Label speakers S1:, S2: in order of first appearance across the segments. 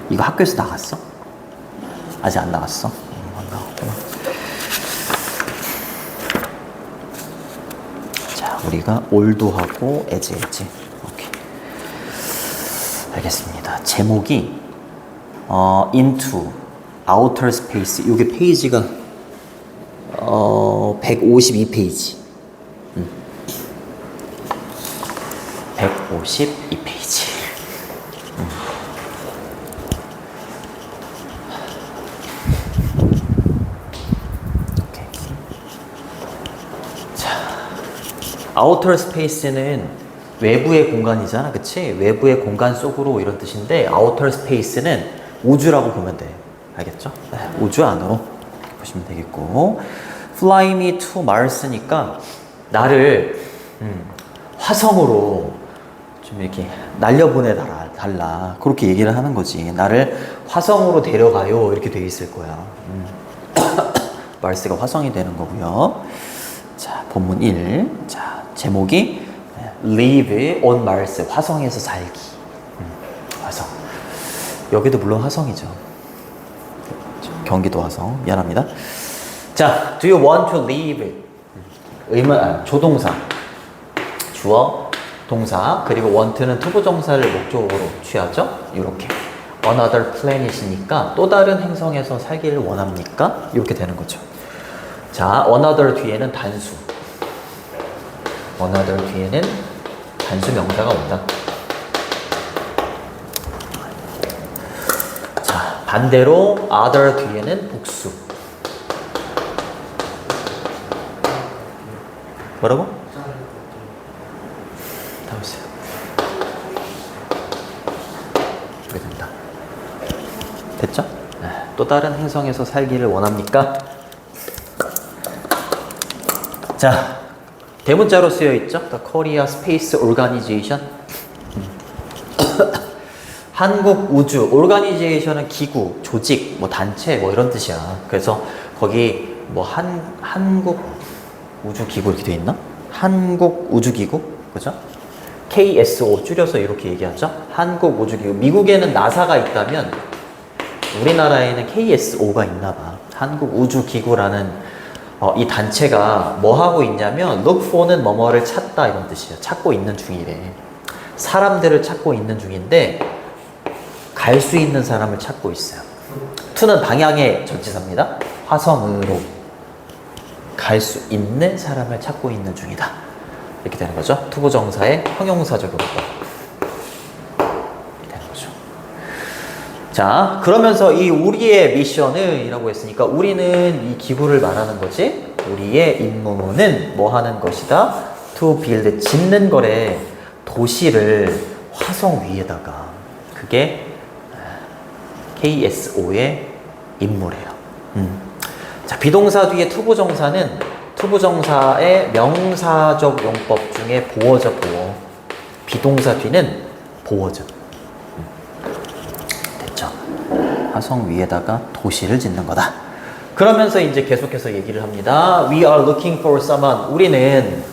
S1: 이거 학교에서 나갔어? 아직 안 나갔어? 안 나갔구나. 자, 우리가 올도 하고 as. 오케이. 알겠습니다. 제목이 into outer space. 이게 페이지가 152페이지. 152페이지. 오케이. 자, outer space는 외부의 공간이잖아, 그치? 외부의 공간 속으로 이런 뜻인데 outer space는 우주라고 보면 돼. 알겠죠? 네, 우주 안으로 보시면 되겠고, fly me to Mars니까 나를 화성으로 좀 이렇게 날려보내달라, 그렇게 얘기를 하는 거지. 나를 화성으로 데려가요, 이렇게 돼 있을 거야. 마르스가 화성이 되는 거고요. 자, 본문 1. 자, 제목이 Live on Mars, 화성에서 살기. 화성. 여기도 물론 화성이죠. 경기도 화성. 미안합니다. 자, do you want to live? 조동사. 주어, 동사, 그리고 want는 투부정사를 목적으로 취하죠. 이렇게. Another planet이니까 또 다른 행성에서 살기를 원합니까? 이렇게 되는 거죠. 자, another 뒤에는 단수. another 뒤에는 단수 명사가 온다. 자, 반대로 other 뒤에는 복수. 뭐라고? 다 보세요. 이렇게 됩니다. 됐죠? 네. 또 다른 행성에서 살기를 원합니까? 자, 대문자로 쓰여 있죠? The Korea Space Organization. 한국 우주, organization은 기구, 조직, 뭐 단체, 뭐 이런 뜻이야. 그래서 거기 뭐 한국 우주기구 이렇게 돼 있나? 한국 우주기구, 그죠? KSO 줄여서 이렇게 얘기하죠. 한국 우주기구. 미국에는 나사가 있다면 우리나라에는 KSO가 있나 봐. 한국 우주기구라는 이 단체가 뭐 하고 있냐면 look for는 뭐뭐를 찾다 이런 뜻이에요. 찾고 있는 중이래. 사람들을 찾고 있는 중인데 갈 수 있는 사람을 찾고 있어요. to는 방향의 전치사입니다. 화성으로 갈 수 있는 사람을 찾고 있는 중이다. 이렇게 되는 거죠. 투부정사의 형용사적으로 되는 거죠. 자, 그러면서 이 우리의 미션을 이라고 했으니까 우리는 이 기구를 말하는 거지. 우리의 임무는 뭐 하는 것이다? To build, 짓는 거래. 도시를 화성 위에다가. 그게 KSO의 임무래요. 자, 비동사 뒤에 투부정사는 투부정사의 명사적 용법 중에 보어죠, 보어. 비동사 뒤는 보어죠. 됐죠? 화성 위에다가 도시를 짓는 거다. 그러면서 이제 계속해서 얘기를 합니다. We are looking for someone. 우리는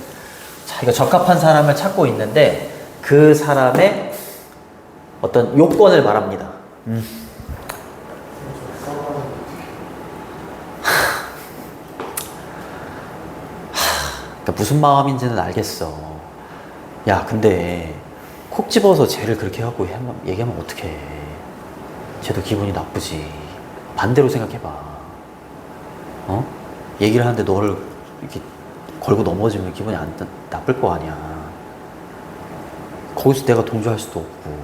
S1: 자기가 적합한 사람을 찾고 있는데 그 사람의 어떤 요건을 말합니다. 그러니까 무슨 마음인지는 알겠어. 야, 근데 콕 집어서 쟤를 그렇게 하고 얘기하면 어떡해. 쟤도 기분이 나쁘지. 반대로 생각해봐. 얘기를 하는데 너를 이렇게 걸고 넘어지면 기분이 나쁠 거 아니야. 거기서 내가 동조할 수도 없고.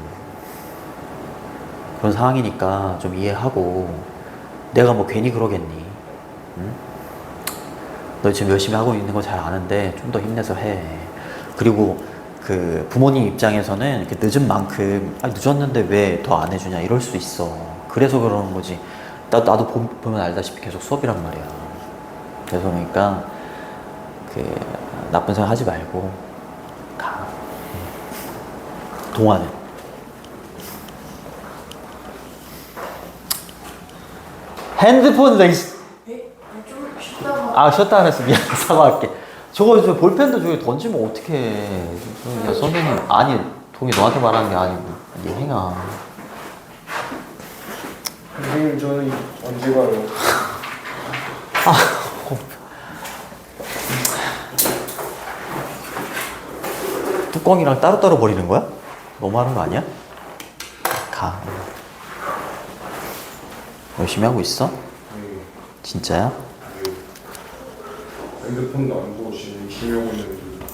S1: 그런 상황이니까 좀 이해하고. 내가 뭐 괜히 그러겠니? 응? 너 지금 열심히 하고 있는 거 잘 아는데 좀 더 힘내서 해. 그리고 그 부모님 입장에서는 이렇게 늦은 만큼 늦었는데 왜 더 안 해주냐 이럴 수 있어. 그래서 그러는 거지. 나도 보면 알다시피 계속 수업이란 말이야. 그래서 그러니까 그 나쁜 생각 하지 말고 가. 동화는 핸드폰 쉬었다 안 했어. 미안. 사과할게. 저거 볼펜도 저기 던지면 어떡해. 야, 선생님. 아니, 동이 너한테 말하는 게 아니고. 얘 행아.
S2: 선생님 저는 언제 가요?
S1: 뚜껑이랑 따로따로 버리는 거야? 너무하는 거 아니야? 가. 열심히 하고 있어?
S2: 네.
S1: 진짜야?
S2: 네. 핸드폰도 안 보고 지금 열심히 하고 있는데.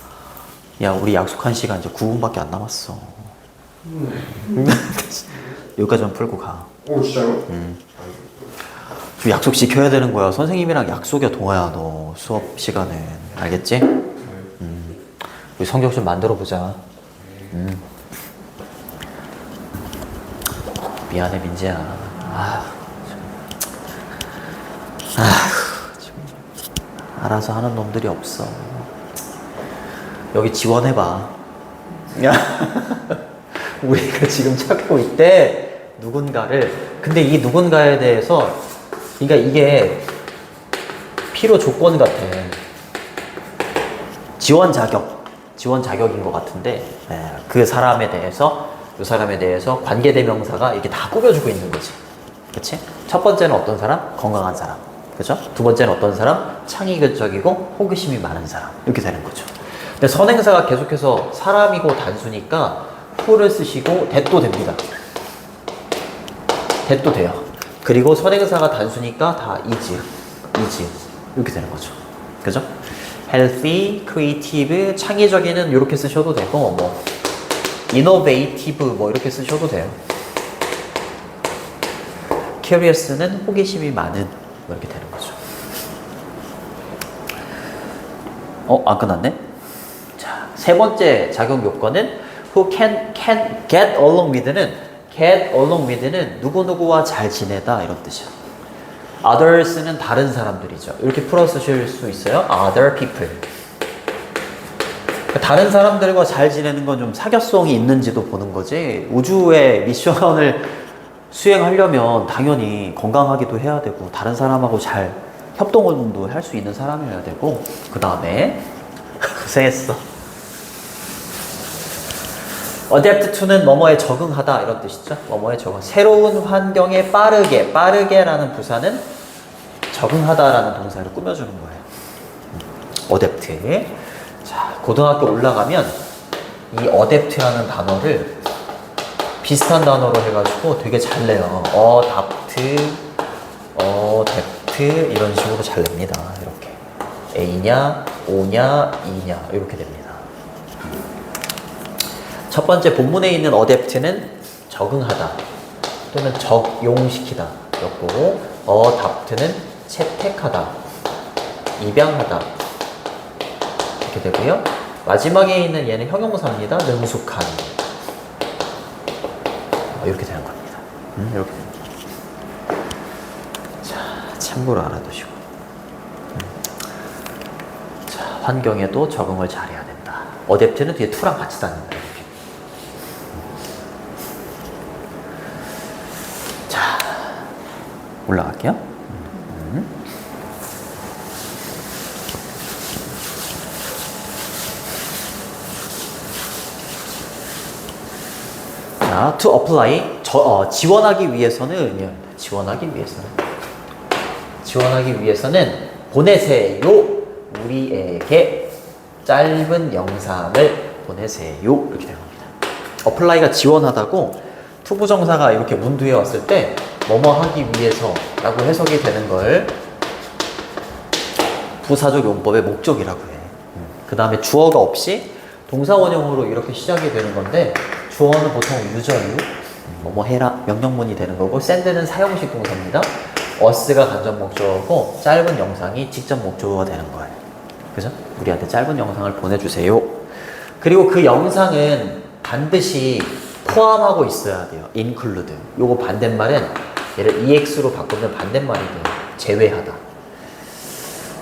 S1: 야, 우리 약속한 시간 이제 9분밖에 안 남았어. 여기까지만 풀고 가.
S2: 오 진짜요?
S1: 좀 약속 지켜야 되는 거야. 선생님이랑 약속이야, 동아야, 너 수업 시간에. 알겠지? 우리 성적 좀 만들어 보자. 미안해, 민지야. 알아서 하는 놈들이 없어. 여기 지원해봐. 야, 우리가 지금 찾고 있대. 누군가를. 근데 이 누군가에 대해서, 그러니까 이게 필요 조건 같아. 지원 자격인 것 같은데, 그 사람에 대해서, 이 사람에 대해서 관계대명사가 이렇게 다 꾸며주고 있는 거지. 그치? 첫 번째는 어떤 사람? 건강한 사람. 그죠? 두 번째는 어떤 사람? 창의적이고 호기심이 많은 사람. 이렇게 되는 거죠. 근데 선행사가 계속해서 사람이고 단수니까 who를 쓰시고 that도 됩니다. that도 돼요. 그리고 선행사가 단수니까 다 is 이렇게 되는 거죠. 그죠? healthy, creative, 창의적인은 이렇게 쓰셔도 되고 뭐 innovative 뭐 이렇게 쓰셔도 돼요. curious는 호기심이 많은 뭐 이렇게 되는 거죠. 안 끝났네? 자, 세 번째 작용 요건은 who can get along with는 누구누구와 잘 지내다 이런 뜻이야. others는 다른 사람들이죠. 이렇게 풀어 쓰실 수 있어요. other people. 다른 사람들과 잘 지내는 건 좀 사교성이 있는지도 보는 거지. 우주의 미션을 수행하려면 당연히 건강하기도 해야 되고 다른 사람하고 잘 협동도 할 수 있는 사람이어야 되고 그 다음에 고생했어. adapt to는 뭐뭐에 적응하다 이런 뜻이죠. 뭐뭐에 적응. 새로운 환경에 빠르게라는 부사는 적응하다라는 동사를 꾸며주는 거예요. adapt. 자, 고등학교 올라가면 이 adapt라는 단어를 비슷한 단어로 해가지고 되게 잘 내요. adapt 이런 식으로 잘 냅니다. 이렇게 A냐, O냐, E냐 이렇게 됩니다. 첫 번째 본문에 있는 adapt는 적응하다 또는 적용시키다 였고 adapt는 채택하다, 입양하다 이렇게 되고요. 마지막에 있는 얘는 형용사입니다. 능숙한 이렇게 되는 겁니다. 이렇게 됩니다. 자, 참고로 알아두시고 자, 환경에도 적응을 잘해야 된다. adapt는 뒤에 to랑 같이 다닌다. 이렇게. 자, 올라갈게요. 자, to apply 지원하기 위해서는 보내세요. 우리에게 짧은 영상을 보내세요. 이렇게 되는 겁니다. apply가 지원하다고 투부정사가 이렇게 문 뒤에 왔을 때 뭐뭐 하기 위해서라고 해석이 되는 걸 부사적 용법의 목적이라고 해. 그 다음에 주어가 없이 동사원형으로 이렇게 시작이 되는 건데 주어는 보통 유저유, 뭐뭐 해라, 명령문이 되는 거고 send는 사용식 동사입니다. us가 간접 목적어고 짧은 영상이 직접 목적어가 되는 거예요. 그죠? 우리한테 짧은 영상을 보내주세요. 그리고 그 영상은 반드시 포함하고 있어야 돼요. include. 요거 반대말은 얘를 ex로 바꾸면 반대말이 돼요. 제외하다.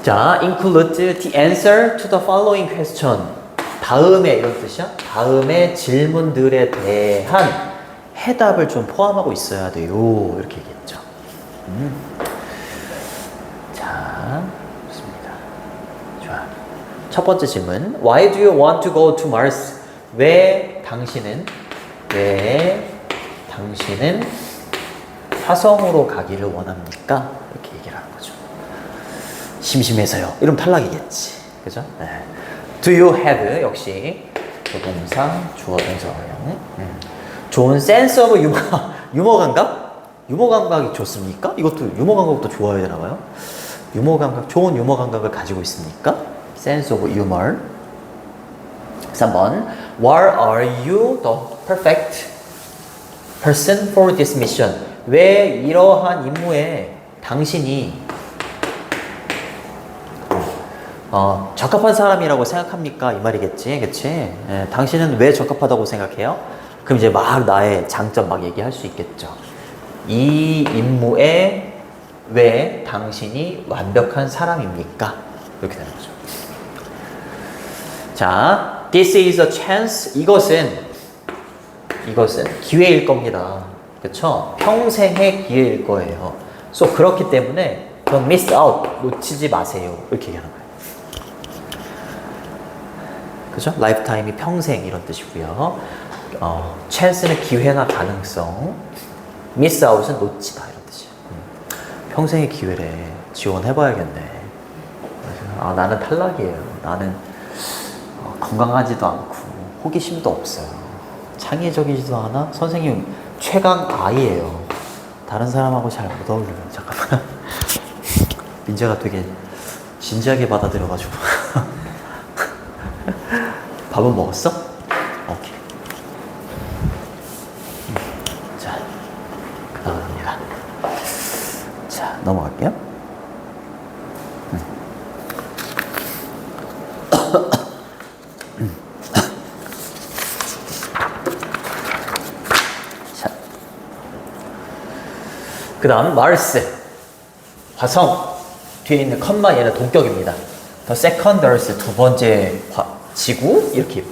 S1: 자, include the answer to the following question. 다음에 이런 뜻이야? 다음에 질문들에 대한 해답을 좀 포함하고 있어야 돼요. 이렇게 얘기했죠. 자, 좋습니다. 좋아. 첫 번째 질문. Why do you want to go to Mars? 왜 당신은 화성으로 가기를 원합니까? 이렇게 얘기를 하는 거죠. 심심해서요. 이러면 탈락이겠지. 그죠? 네. Do you have 역시 조동사, 주어 동사형. 좋은 sense of humor. 유머 감각? 유머 감각이 좋습니까? 이것도 유머 감각부터 좋아야 되나 봐요. 유머 감각, 좋은 유머 감각을 가지고 있습니까? sense of humor. 3번. Why are you the perfect person for this mission? 왜 이러한 임무에 당신이 적합한 사람이라고 생각합니까? 이 말이겠지, 그치? 예, 당신은 왜 적합하다고 생각해요? 그럼 이제 막 나의 장점 막 얘기할 수 있겠죠. 이 임무에 왜 당신이 완벽한 사람입니까? 이렇게 되는 거죠. 자, this is a chance. 이것은 기회일 겁니다. 그쵸? 평생의 기회일 거예요. So, 그렇기 때문에 don't miss out. 놓치지 마세요. 이렇게 얘기하는 거예요. 그죠? 라이프타임이 평생 이런 뜻이고요. chance는 기회나 가능성, miss out은 놓치다 이런 뜻이에요. 평생의 기회래. 지원해봐야겠네. 나는 탈락이에요. 나는 건강하지도 않고 호기심도 없어요. 창의적이지도 않아. 선생님 최강 아이예요. 다른 사람하고 잘 못 어울려요. 잠깐만. 민재가 되게 진지하게 받아들여가지고. 밥은 먹었어? 오케이. 자, 그 다음 갑니다. 자, 넘어갈게요. 자, 그 다음 마르스, 화성. 뒤에 있는 컴마 얘는 동격입니다. The second Earth, 두 번째 지구 이렇게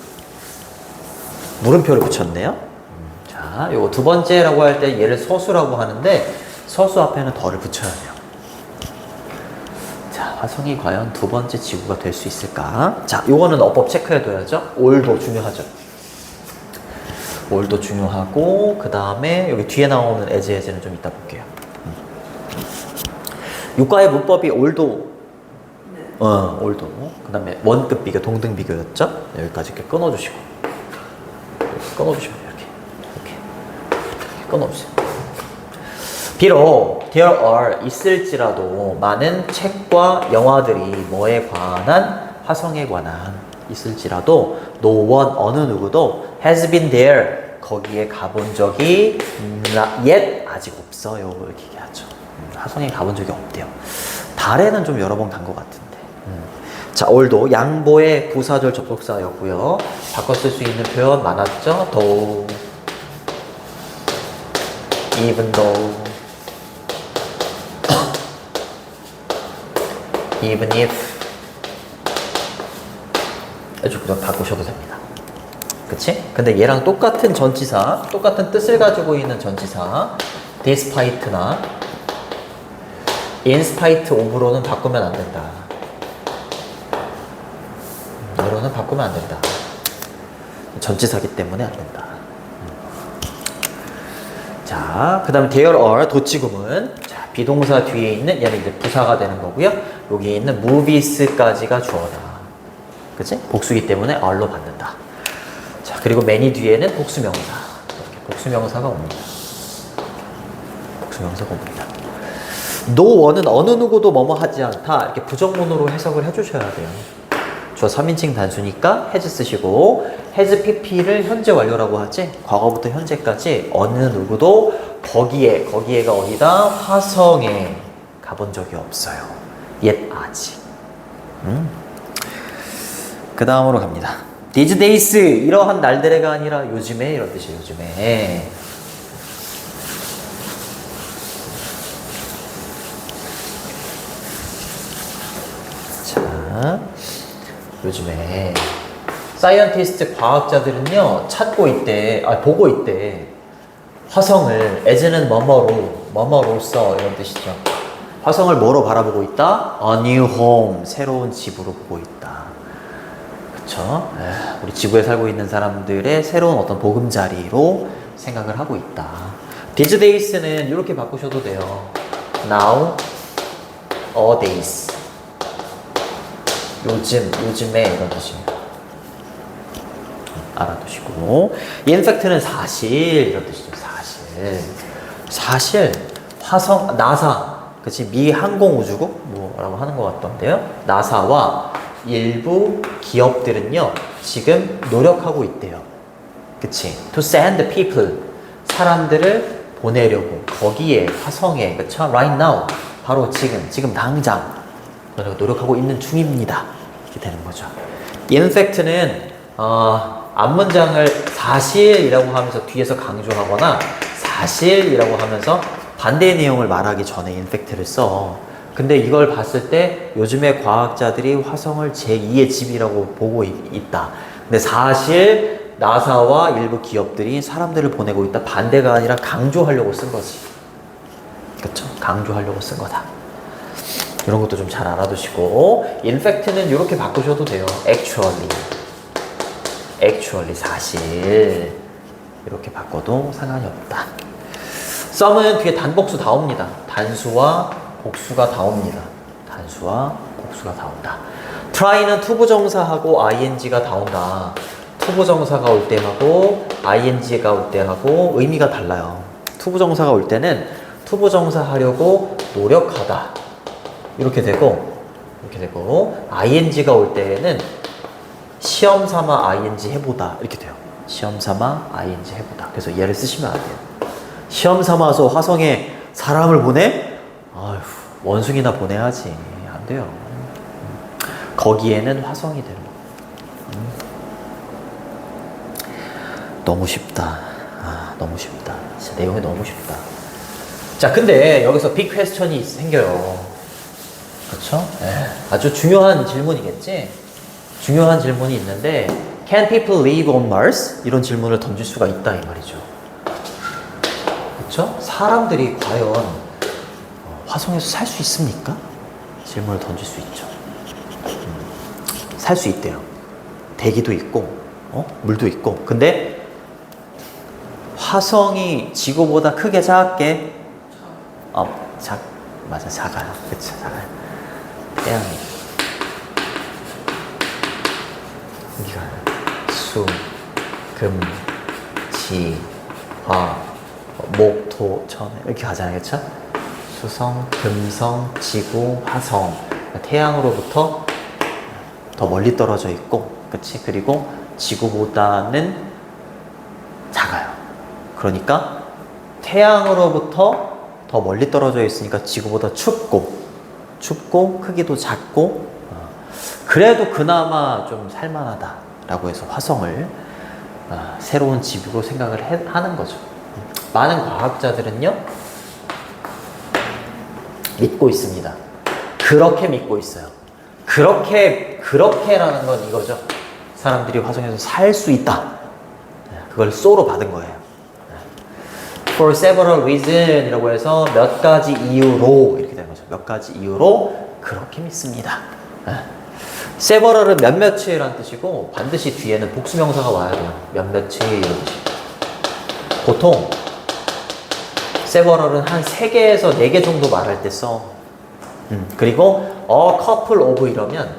S1: 물음표를 붙였네요. 자, 요거 두 번째라고 할 때 얘를 서수라고 하는데 서수 앞에는 덜을 붙여야 돼요. 자, 화성이 과연 두 번째 지구가 될 수 있을까? 자, 요거는 어법 체크해둬야죠. 올도 중요하죠. 올도 중요하고 그 다음에 여기 뒤에 나오는 에즈는 좀 이따 볼게요. 유과의 문법이 올도 올도. 그 다음에 원급 비교, 동등 비교였죠? 네, 여기까지 이렇게 끊어주시고. 끊어주시면 돼요, 이렇게 끊어주세요. 비록 there are 있을지라도 많은 책과 영화들이 뭐에 관한, 화성에 관한 있을지라도 no one, 어느 누구도 has been there, 거기에 가본 적이 yet, 아직 없어요. 이렇게 얘기하죠. 화성에 가본 적이 없대요. 달에는 좀 여러 번 간 것 같은데. 자, 올도 양보의 부사절 접속사였고요. 바꿔 쓸 수 있는 표현 많았죠? though, even though, even if. 아주 그냥 바꾸셔도 됩니다. 그치? 근데 얘랑 똑같은 전치사, 똑같은 뜻을 가지고 있는 전치사, despite나 in spite of로는 바꾸면 안 된다. 이로는 바꾸면 안 된다. 전치사기 때문에 안 된다. 자, 그 다음에 there are, 도치구문. 자, 비동사 뒤에 있는 얘는 이제 부사가 되는 거고요. 여기에 있는 movies까지가 주어다. 그치? 복수기 때문에 are로 받는다. 자, 그리고 many 뒤에는 복수명사. 이렇게 복수명사가 옵니다. 복수명사가 옵니다. no one은 어느 누구도 뭐뭐 하지 않다. 이렇게 부정문으로 해석을 해주셔야 돼요. 주어 3인칭 단수니까 has 쓰시고, has pp를 현재 완료라고 하지, 과거부터 현재까지 어느 누구도 거기에가 어디다? 화성에 가본 적이 없어요. yet, 아직. 그 다음으로 갑니다. these days, 이러한 날들에가 아니라 요즘에, 이런 뜻이에요. 요즘에. 자, 요즘에 사이언티스트 과학자들은요 찾고 있대, 보고 있대. 화성을 as는 뭐뭐로서 이런 뜻이죠. 화성을 뭐로 바라보고 있다? A new home, 새로운 집으로 보고 있다. 그쵸? 우리 지구에 살고 있는 사람들의 새로운 어떤 보금자리로 생각을 하고 있다. these days는 이렇게 바꾸셔도 돼요. now, days. 요즘에 이런 뜻입니다. 알아두시고. in fact는 사실 이런 뜻이죠. 사실 화성 나사 그치 미 항공우주국 뭐라고 하는 것 같던데요. 나사와 일부 기업들은요 지금 노력하고 있대요. 그치 to send people 사람들을 보내려고 거기에 화성에 그쵸 right now 바로 지금 당장 노력하고 있는 중입니다. 이렇게 되는 거죠. in fact는 앞문장을 사실이라고 하면서 뒤에서 강조하거나 사실이라고 하면서 반대의 내용을 말하기 전에 in fact를 써. 근데 이걸 봤을 때 요즘에 과학자들이 화성을 제2의 집이라고 보고 있다. 근데 사실 나사와 일부 기업들이 사람들을 보내고 있다. 반대가 아니라 강조하려고 쓴 거지. 그렇죠? 강조하려고 쓴 거다. 이런 것도 좀 잘 알아두시고 in fact는 이렇게 바꾸셔도 돼요. actually 사실 이렇게 바꿔도 상관이 없다. some은 뒤에 단복수 다 옵니다. 단수와 복수가 다 옵니다. 단수와 복수가 다 온다. try는 투부정사하고 ing가 다 온다. 투부정사가 올 때하고 ing가 올 때하고 의미가 달라요. 투부정사가 올 때는 투부정사 하려고 노력하다 이렇게 되고 ing가 올 때는 시험 삼아 ing 해보다 이렇게 돼요. 시험 삼아 ing 해보다. 그래서 얘를 쓰시면 안 돼요. 시험 삼아서 화성에 사람을 보내? 아휴, 원숭이나 보내야지. 안 돼요. 거기에는 화성이 되는 거. 너무 쉽다. 너무 쉽다. 진짜 내용이 너무 쉽다. 자, 근데 여기서 빅 퀘스천이 생겨요. 그렇죠? 아주 중요한 질문이겠지? 중요한 질문이 있는데 Can people live on Mars? 이런 질문을 던질 수가 있다 이 말이죠. 그렇죠? 사람들이 과연 화성에서 살 수 있습니까? 질문을 던질 수 있죠. 살 수 있대요. 대기도 있고 물도 있고. 근데 화성이 지구보다 크게 작게 맞아 작아요. 그쵸 작아요. 태양이 여기가 수, 금, 지, 화, 목, 토, 천 이렇게 가잖아요. 그쵸? 수성, 금성, 지구, 화성 태양으로부터 더 멀리 떨어져 있고 그치? 그리고 지구보다는 작아요. 그러니까 태양으로부터 더 멀리 떨어져 있으니까 지구보다 춥고 크기도 작고 그래도 그나마 좀 살만하다라고 해서 화성을 새로운 집으로 생각을 하는 거죠. 많은 과학자들은요 믿고 있습니다. 그렇게 믿고 있어요. 그렇게라는 건 이거죠. 사람들이 화성에서 살 수 있다. 그걸 쏘로 받은 거예요. For several reason 이라고 해서 몇 가지 이유로 이렇게 되는 거죠. 몇 가지 이유로 그렇게 믿습니다. several은 몇몇이라는 뜻이고 반드시 뒤에는 복수명사가 와야 돼요. 몇몇이 이런 뜻이. 보통 several은 한 3개에서 4개 정도 말할 때 써. 그리고 a couple of 이러면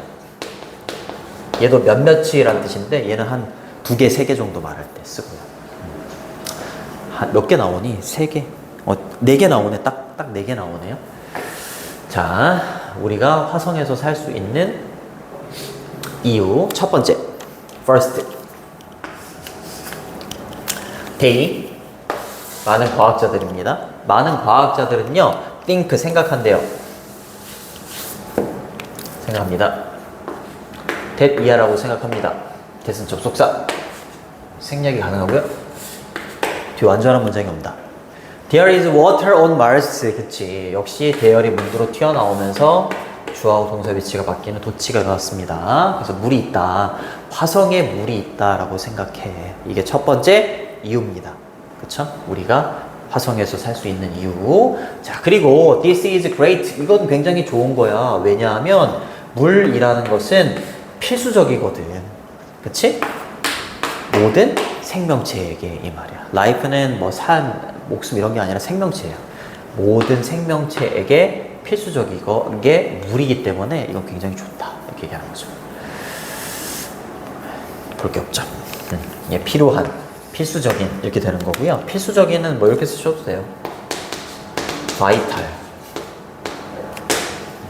S1: 얘도 몇몇이라는 뜻인데 얘는 한 2개, 3개 정도 말할 때 쓰고요. 몇 개 나오니? 3개? 4개 나오네. 딱 4개 나오네요. 자, 우리가 화성에서 살 수 있는 이유 첫 번째, first. they, 많은 과학자들입니다. 많은 과학자들은요, think, 생각한대요. 생각합니다. that 이하라고 생각합니다. that은 접속사. 생략이 가능하고요. 뒤에 완전한 문장이 옵니다. There is water on Mars. 그치. 역시 대열이 문으로 튀어나오면서 주어하고 동사 위치가 바뀌는 도치가 일어났습니다. 그래서 물이 있다. 화성에 물이 있다라고 생각해. 이게 첫 번째 이유입니다. 그쵸? 우리가 화성에서 살 수 있는 이유. 자, 그리고 this is great. 이건 굉장히 좋은 거야. 왜냐하면 물이라는 것은 필수적이거든. 그치? 모든 생명체에게 이 말이야. life는 뭐 삶, 목숨 이런 게 아니라 생명체예요. 모든 생명체에게 필수적인 게 물이기 때문에 이건 굉장히 좋다. 이렇게 얘기하는 거죠. 볼 게 없죠. 예, 필요한, 필수적인 이렇게 되는 거고요. 필수적인은 뭐 이렇게 쓰셔도 돼요. vital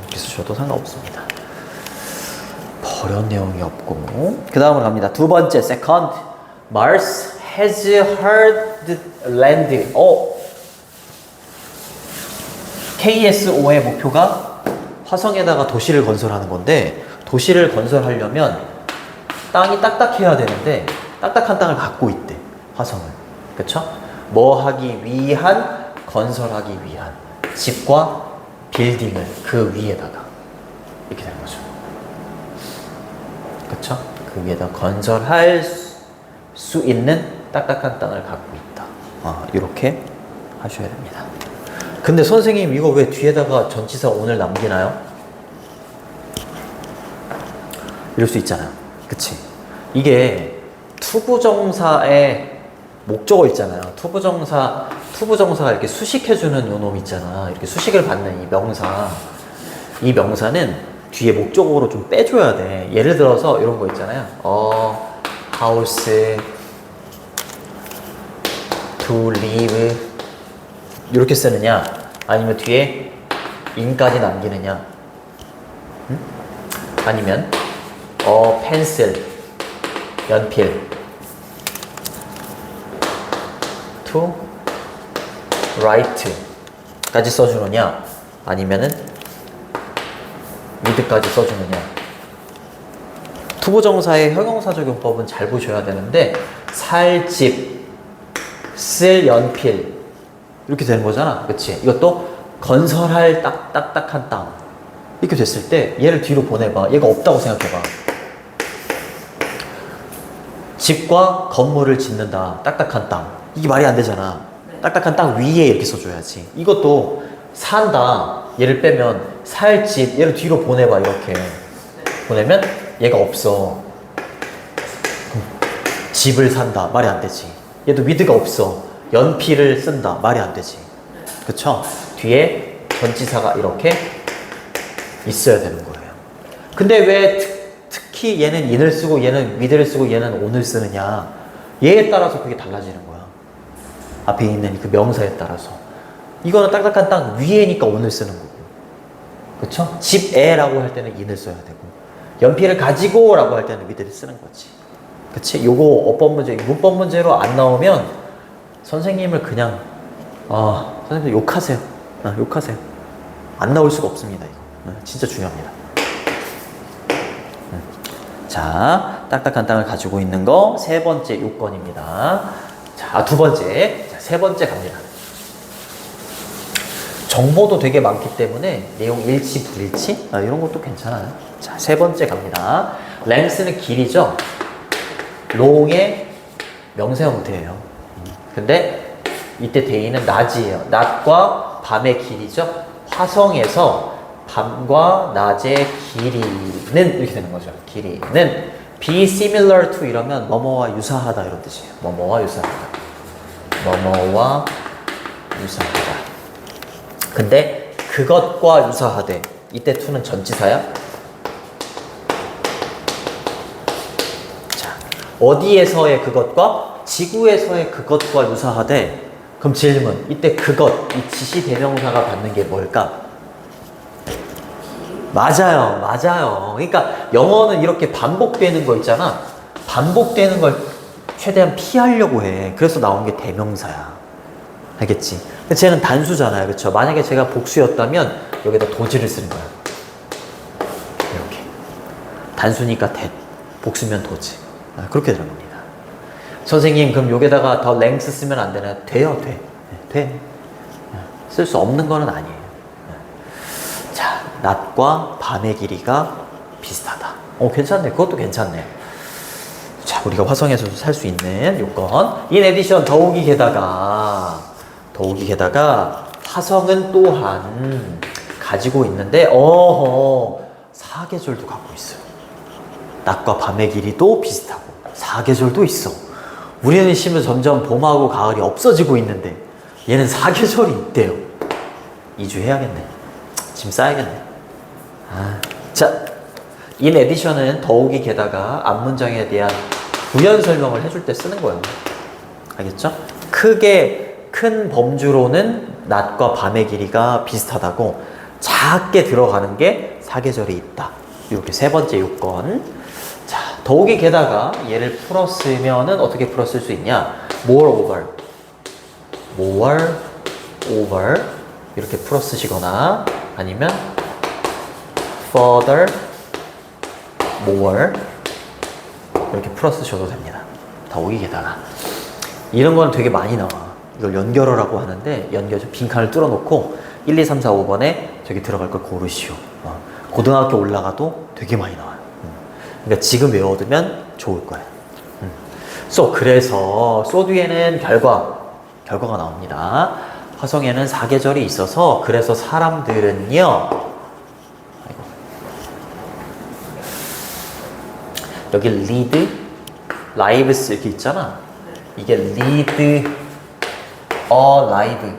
S1: 이렇게 쓰셔도 상관없습니다. 어려운 내용이 없고. 그 다음으로 갑니다. 두 번째, second. Mars has hard land. KSO의 목표가 화성에다가 도시를 건설하는 건데, 도시를 건설하려면 땅이 딱딱해야 되는데 딱딱한 땅을 갖고 있대, 화성은. 그쵸? 뭐 하기 위한, 건설하기 위한 집과 빌딩을 그 위에다가 이렇게 되는 거죠. 그쵸? 그 위에다 건설할 수 있는 딱딱한 땅을 갖고 있다. 이렇게 하셔야 됩니다. 근데 선생님 이거 왜 뒤에다가 전치사 오늘 남기나요? 이럴 수 있잖아요. 그치? 이게 투부정사의 목적어 있잖아요. 투부정사가 이렇게 수식해주는 요 놈 있잖아. 이렇게 수식을 받는 이 명사. 이 명사는 뒤에 목적어로 좀 빼줘야 돼. 예를 들어서 이런 거 있잖아요. house, to live 이렇게 쓰느냐, 아니면 뒤에 in까지 남기느냐, 아니면 pencil, 연필, to write 까지 써주느냐, 아니면은 with까지 써주느냐. 투부정사의 형용사적용법은 잘 보셔야 되는데, 살 집, 쓸 연필 이렇게 되는 거잖아. 그치? 이것도 건설할 딱딱한 땅 이렇게 됐을 때 얘를 뒤로 보내봐. 얘가 없다고 생각해봐. 집과 건물을 짓는다. 딱딱한 땅. 이게 말이 안 되잖아. 딱딱한 땅 위에 이렇게 써줘야지. 이것도 산다. 얘를 빼면 살 집. 얘를 뒤로 보내봐. 이렇게 보내면 얘가 없어. 집을 산다. 말이 안 되지. 얘도 with가 없어. 연필을 쓴다. 말이 안 되지. 그쵸? 뒤에 전치사가 이렇게 있어야 되는 거예요. 근데 왜 특히 얘는 in을 쓰고 얘는 with를 쓰고 얘는 on을 쓰느냐? 얘에 따라서 그게 달라지는 거야. 앞에 있는 그 명사에 따라서. 이거는 딱딱한 땅 위에니까 on을 쓰는 거고. 그쵸? 집에라고 할 때는 in을 써야 되고, 연필을 가지고 라고 할 때는 with를 쓰는 거지. 그치? 요거 어법 문제, 문법 문제로 안 나오면 선생님을 그냥 선생님들 욕하세요. 욕하세요. 안 나올 수가 없습니다. 이거 진짜 중요합니다. 자, 딱딱한 땅을 가지고 있는 거 세 번째 요건입니다. 자, 두 번째. 자, 세 번째 갑니다. 정보도 되게 많기 때문에 내용 일치 불일치 이런 것도 괜찮아요. 자, 세 번째 갑니다. length는 길이죠. long의 명사 형태예요. 근데 이때 day는 낮이에요. 낮과 밤의 길이죠. 화성에서 밤과 낮의 길이는 이렇게 되는 거죠. 길이는 be similar to 이러면 뭐뭐와 유사하다 이런 뜻이에요. 뭐뭐와 유사하다. 뭐뭐와 유사하다. 근데 그것과 유사하되 이때 to는 전치사야. 자, 어디에서의 그것과 지구에서의 그것과 유사하되. 그럼 질문, 이때 그것, 이 지시 대명사가 받는 게 뭘까? 맞아요. 그러니까 영어는 이렇게 반복되는 거 있잖아. 반복되는 걸 최대한 피하려고 해. 그래서 나온 게 대명사야. 알겠지? 근데 쟤는 단수잖아요. 그쵸? 만약에 제가 복수였다면 여기다 도지를 쓰는 거야. 이렇게. 단수니까 대, 복수면 도지. 그렇게 되는 겁니다. 선생님, 그럼 여기다가 더 length 쓰면 안 되나요? 돼요, 돼. 돼. 쓸 수 없는 거는 아니에요. 자, 낮과 밤의 길이가 비슷하다. 괜찮네. 그것도 괜찮네. 자, 우리가 화성에서도 살 수 있는 요건. in addition, 더욱이 게다가 화성은 또한 가지고 있는데, 사계절도 갖고 있어요. 낮과 밤의 길이도 비슷하고, 사계절도 있어. 우리는 심지어 점점 봄하고 가을이 없어지고 있는데 얘는 사계절이 있대요. 2주 해야겠네. 짐 싸야겠네. 자, in addition은 더욱이 게다가 앞문장에 대한 부연 설명을 해줄 때 쓰는 거예요. 알겠죠? 크게 큰 범주로는 낮과 밤의 길이가 비슷하다고 작게 들어가는 게 사계절이 있다. 이렇게 세 번째 요건. 자, 더욱이 게다가 얘를 풀었으면은 어떻게 풀었을 수 있냐? moreover 이렇게 풀었으시거나 아니면 further more 이렇게 풀었으셔도 됩니다. 더욱이 게다가 이런 거는 되게 많이 나와. 이걸 연결어라고 하는데 연결해서 빈칸을 뚫어놓고 1, 2, 3, 4, 5번에 저기 들어갈 걸 고르시오. 고등학교 올라가도 되게 많이 나와요. 그러니까 지금 외워두면 좋을 거예요. 그래서 so 뒤에는 결과가 나옵니다. 화성에는 사계절이 있어서 그래서 사람들은요. 여기 lead, lives 이렇게 있잖아. 이게 lead a life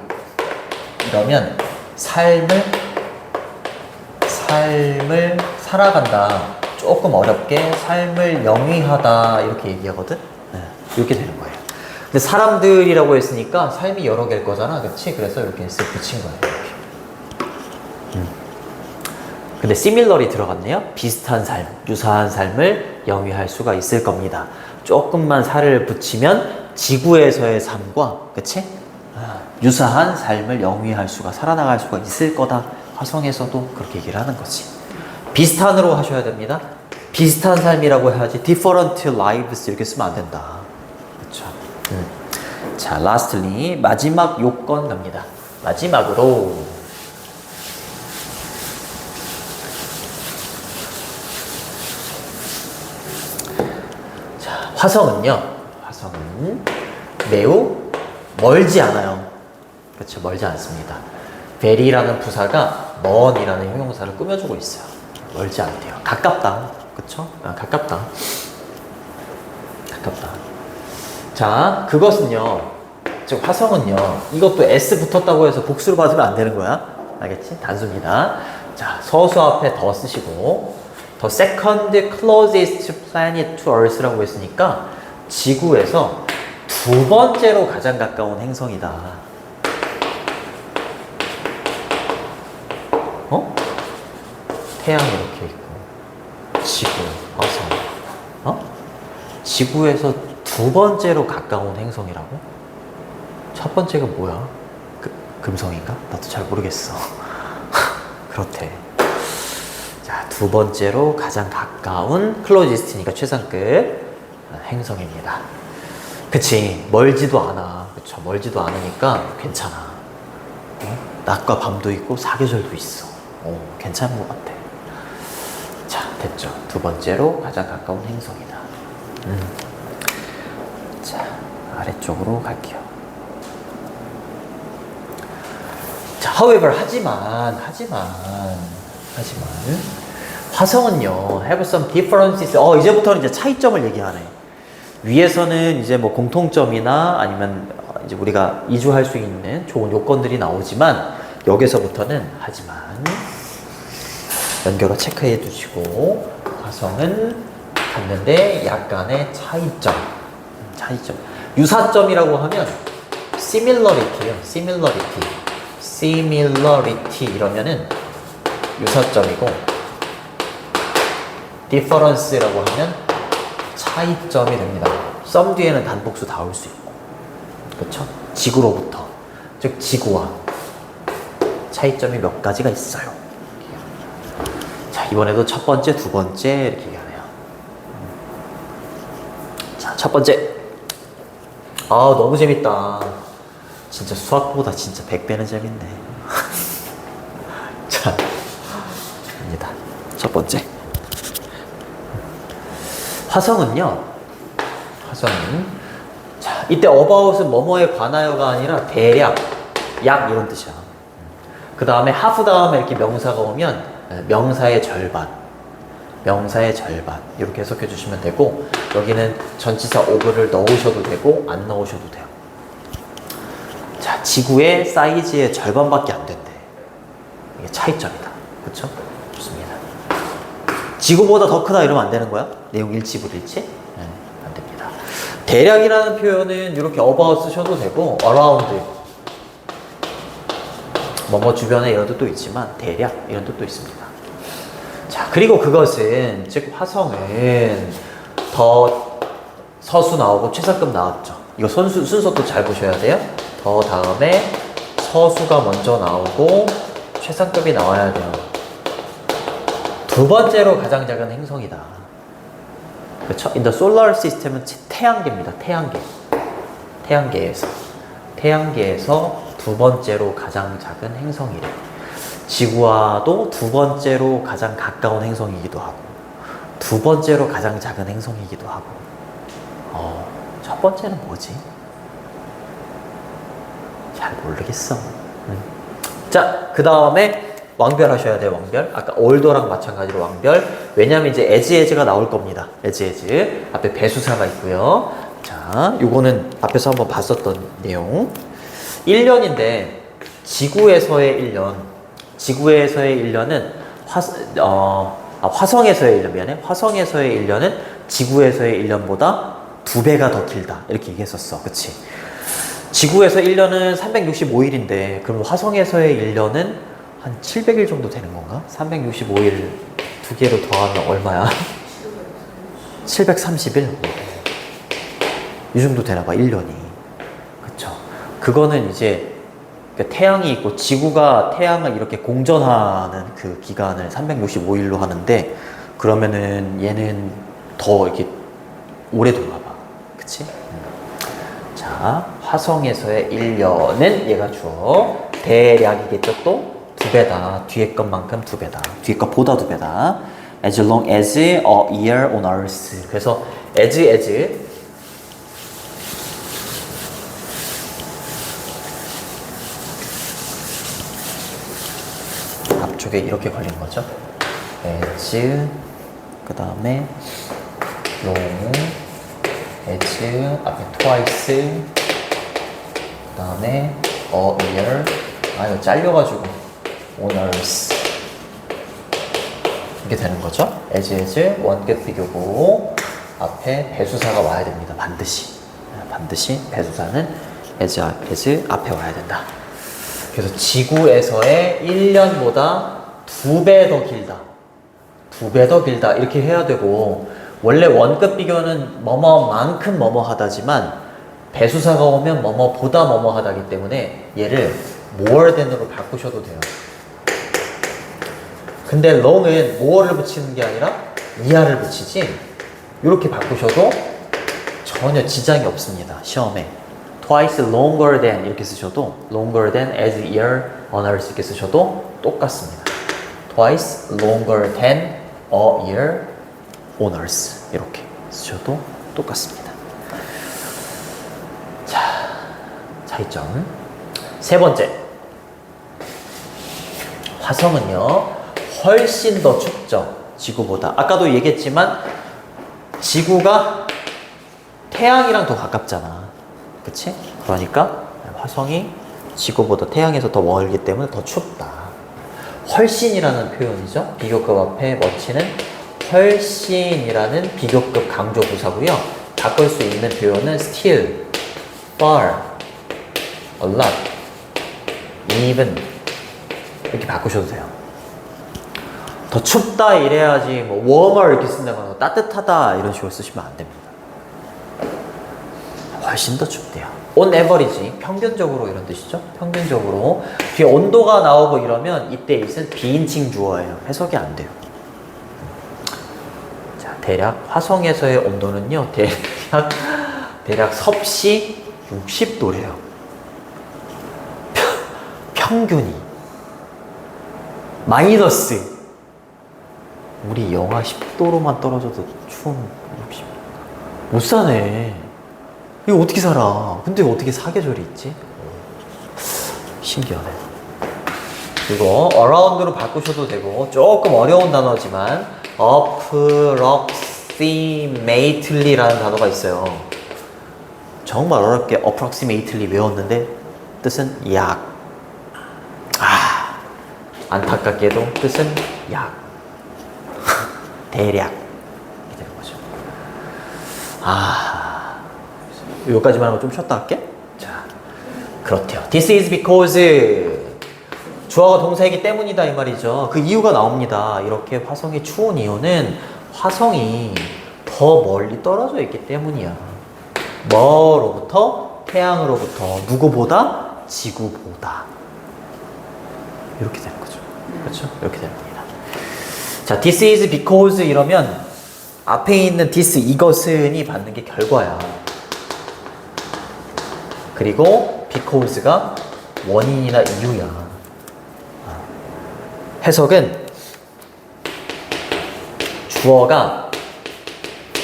S1: 이러면 삶을 살아간다. 조금 어렵게 삶을 영위하다 이렇게 얘기하거든. 이렇게 되는 거예요. 근데 사람들이라고 했으니까 삶이 여러 개일 거잖아, 그렇지? 그래서 이렇게 쓱 붙인 거예요. 이렇게. 근데 similar이 들어갔네요. 비슷한 삶, 유사한 삶을 영위할 수가 있을 겁니다. 조금만 살을 붙이면 지구에서의 삶과, 그치? 유사한 삶을 영위할 수가, 살아나갈 수가 있을 거다. 화성에서도 그렇게 얘기를 하는 거지. 비슷한으로 하셔야 됩니다. 비슷한 삶이라고 해야지 different lives 이렇게 쓰면 안 된다. 그렇죠. 자, lastly 마지막 요건 갑니다. 마지막으로 자, 화성은 매우 멀지 않아요. 그렇죠. 멀지 않습니다. very라는 부사가 먼이라는 형용사를 꾸며주고 있어요. 멀지 않대요. 가깝다. 그쵸? 가깝다. 자, 그것은요. 즉, 화성은요. 이것도 S 붙었다고 해서 복수를 받으면 안 되는 거야. 알겠지? 단수입니다. 자, 서수 앞에 더 쓰시고, the second closest planet to Earth라고 했으니까, 지구에서 두 번째로 가장 가까운 행성이다. 태양이 이렇게 있고 지구, 화성 지구에서 두 번째로 가까운 행성이라고? 첫 번째가 뭐야? 금성인가? 나도 잘 모르겠어. 그렇대. 자, 두 번째로 가장 가까운 클로지스트니까 최상급 행성입니다. 그치, 멀지도 않아. 그쵸, 멀지도 않으니까 괜찮아. 낮과 밤도 있고 사계절도 있어. 괜찮은 것 같아. 자, 됐죠. 두 번째로 가장 가까운 행성이다. 자, 아래쪽으로 갈게요. 자, however, 하지만 화성은요, have some differences. 이제부터는 이제 차이점을 얘기하네. 위에서는 이제 뭐 공통점이나 아니면 이제 우리가 이주할 수 있는 좋은 요건들이 나오지만 여기서부터는 하지만 연결어 체크해 두시고 화성은 갔는데 약간의 차이점. 유사점이라고 하면 similarity요. similarity 이러면은 유사점이고 difference라고 하면 차이점이 됩니다. 썸 뒤에는 단복수 다 올 수 있고, 그렇죠? 지구로부터, 즉 지구와 차이점이 몇 가지가 있어요. 자, 이번에도 첫 번째, 두 번째 이렇게 얘기하네요. 자, 첫 번째. 너무 재밌다. 진짜 수학보다 진짜 100배는 재밌네. 자, 입니다. 첫 번째. 화성은 자, 이때 about은 뭐뭐에 관하여가 아니라 대략, 약 이런 뜻이야. 그 다음에 have 다음에 이렇게 명사가 오면 명사의 절반 이렇게 해석해 주시면 되고, 여기는 전치사 of를 넣으셔도 되고 안 넣으셔도 돼요. 자, 지구의 사이즈의 절반밖에 안 된대. 이게 차이점이다. 그쵸? 좋습니다. 지구보다 더 크다 이러면 안 되는 거야? 내용 일치 불일치? 네, 안 됩니다. 대략이라는 표현은 이렇게 about 쓰셔도 되고 around 뭐뭐 주변에 이런 뜻도 있지만 대략 이런 뜻도 있습니다. 자, 그리고 그것은 즉 화성은 더 서수 나오고 최상급 나왔죠. 이거 순서도 잘 보셔야 돼요. 더 다음에 서수가 먼저 나오고 최상급이 나와야 돼요. 두 번째로 가장 작은 행성이다. 그렇죠? In the solar system은 태양계입니다. 태양계에서 두 번째로 가장 작은 행성이래. 지구와도 두 번째로 가장 가까운 행성이기도 하고 두 번째로 가장 작은 행성이기도 하고 첫 번째는 뭐지? 잘 모르겠어. 자, 그 다음에 왕별 하셔야 돼요. 왕별. 아까 올더랑 마찬가지로 왕별. 왜냐면 이제 에즈가 나올 겁니다. 에즈 앞에 배수사가 있고요. 자, 요거는 앞에서 한번 봤었던 내용. 1년인데 지구에서의 1년은 화성에서의 1년, 미안해. 화성에서의 1년은 지구에서의 1년보다 2배가 더 길다. 이렇게 얘기했었어. 그치? 지구에서 1년은 365일인데 그럼 화성에서의 1년은 한 700일 정도 되는 건가? 365일 두 개로 더하면 얼마야? 730일? 이 정도 되나 봐, 1년이. 그쵸? 그거는 이제 태양이 있고 지구가 태양을 이렇게 공전하는 그 기간을 365일로 하는데 그러면은 얘는 더 이렇게 오래 도나 봐. 그치? 자, 화성에서의 1년은 얘가 주어. 대략이겠죠? 또 2배다. 뒤에 것만큼 2배다. 뒤에 것보다 2배다. As long as a year on earth. 그래서 as 앞쪽에 이렇게 걸린 거죠. as 그 다음에 long as 앞에 twice 그 다음에 a year 이거 잘려가지고 on earth 이렇게 되는 거죠. as 원격 비교고 앞에 배수사가 와야 됩니다. 반드시 배수사는 as 앞에 와야 된다. 그래서 지구에서의 1년보다 2배 더 길다. 2배 더 길다. 이렇게 해야 되고, 원래 원급 비교는 뭐뭐만큼 뭐뭐하다지만, 배수사가 오면 뭐뭐보다 뭐뭐하다기 때문에 얘를 more than으로 바꾸셔도 돼요. 근데 long은 more를 붙이는 게 아니라 i를 붙이지, 이렇게 바꾸셔도 전혀 지장이 없습니다. 시험에. twice longer than 이렇게 쓰셔도 longer than as year on earth 이렇게 쓰셔도 똑같습니다. twice longer than a year on earth 이렇게 쓰셔도 똑같습니다. 자, 차이점. 세 번째. 화성은요, 훨씬 더 춥죠. 지구보다. 아까도 얘기했지만 지구가 태양이랑 더 가깝잖아. 그치? 그러니까 화성이 지구보다 태양에서 더 멀기 때문에 더 춥다. 훨씬이라는 표현이죠. 비교급 앞에 멋지는 훨씬이라는 비교급 강조 부사고요. 바꿀 수 있는 표현은 still, far, a lot, even 이렇게 바꾸셔도 돼요. 더 춥다 이래야지 뭐 warmer 이렇게 쓴다거나 따뜻하다 이런 식으로 쓰시면 안 됩니다. 훨씬 더 춥대요. on average, 평균적으로 이런 뜻이죠. 평균적으로. 뒤에 온도가 나오고 이러면 이때 it은 비인칭 주어예요. 해석이 안 돼요. 자, 대략 화성에서의 온도는요, 대략 섭씨 60도래요. 평균이. 마이너스. 우리 영하 10도로만 떨어져도 추운 60. 못 사네. 이거 어떻게 살아? 근데 어떻게 사계절이 있지? 신기하네. 이거 around로 바꾸셔도 되고 조금 어려운 단어지만 approximately라는 단어가 있어요. 정말 어렵게 approximately 외웠는데 뜻은 약. 안타깝게도 뜻은 약. 대략. 이렇게 되는 거죠. 여기까지만 하고 좀 쉬었다 할게. 자, 그렇대요. This is because 주어가 동사이기 때문이다 이 말이죠. 그 이유가 나옵니다. 이렇게 화성이 추운 이유는 화성이 더 멀리 떨어져 있기 때문이야. 뭐로부터? 태양으로부터. 누구보다? 지구보다. 이렇게 되는 거죠. 그렇죠? 이렇게 되는 겁니다. 자, this is because 이러면 앞에 있는 this 이것은이 받는 게 결과야. 그리고 because가 원인이나 이유야. 해석은 주어가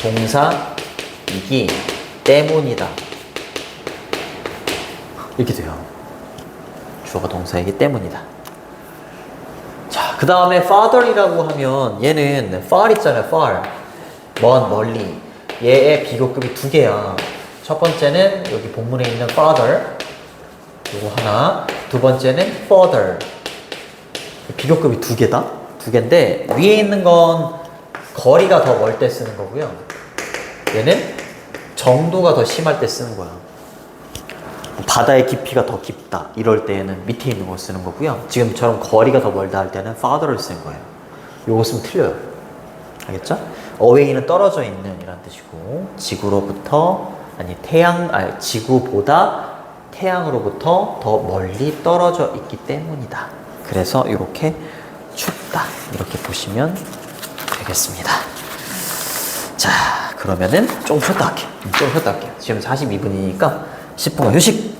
S1: 동사이기 때문이다. 이렇게 돼요. 주어가 동사이기 때문이다. 자, 그 다음에 father이라고 하면 얘는 far 있잖아요. far. 먼, 멀리. 얘의 비교급이 두 개야. 첫 번째는 여기 본문에 있는 father. 요거 하나. 두 번째는 further. 비교급이 두 개다? 두 개인데 위에 있는 건 거리가 더 멀 때 쓰는 거고요. 얘는 정도가 더 심할 때 쓰는 거야. 바다의 깊이가 더 깊다 이럴 때에는 밑에 있는 걸 쓰는 거고요. 지금처럼 거리가 더 멀다 할 때는 farther를 쓰는 거예요. 요거 쓰면 틀려요. 알겠죠? away는 떨어져 있는 이란 뜻이고 지구로부터 지구보다 태양으로부터 더 멀리 떨어져 있기 때문이다. 그래서 이렇게 춥다 이렇게 보시면 되겠습니다. 자, 그러면은 좀 쉬었다 할게요. 지금 42분이니까 10분간 휴식.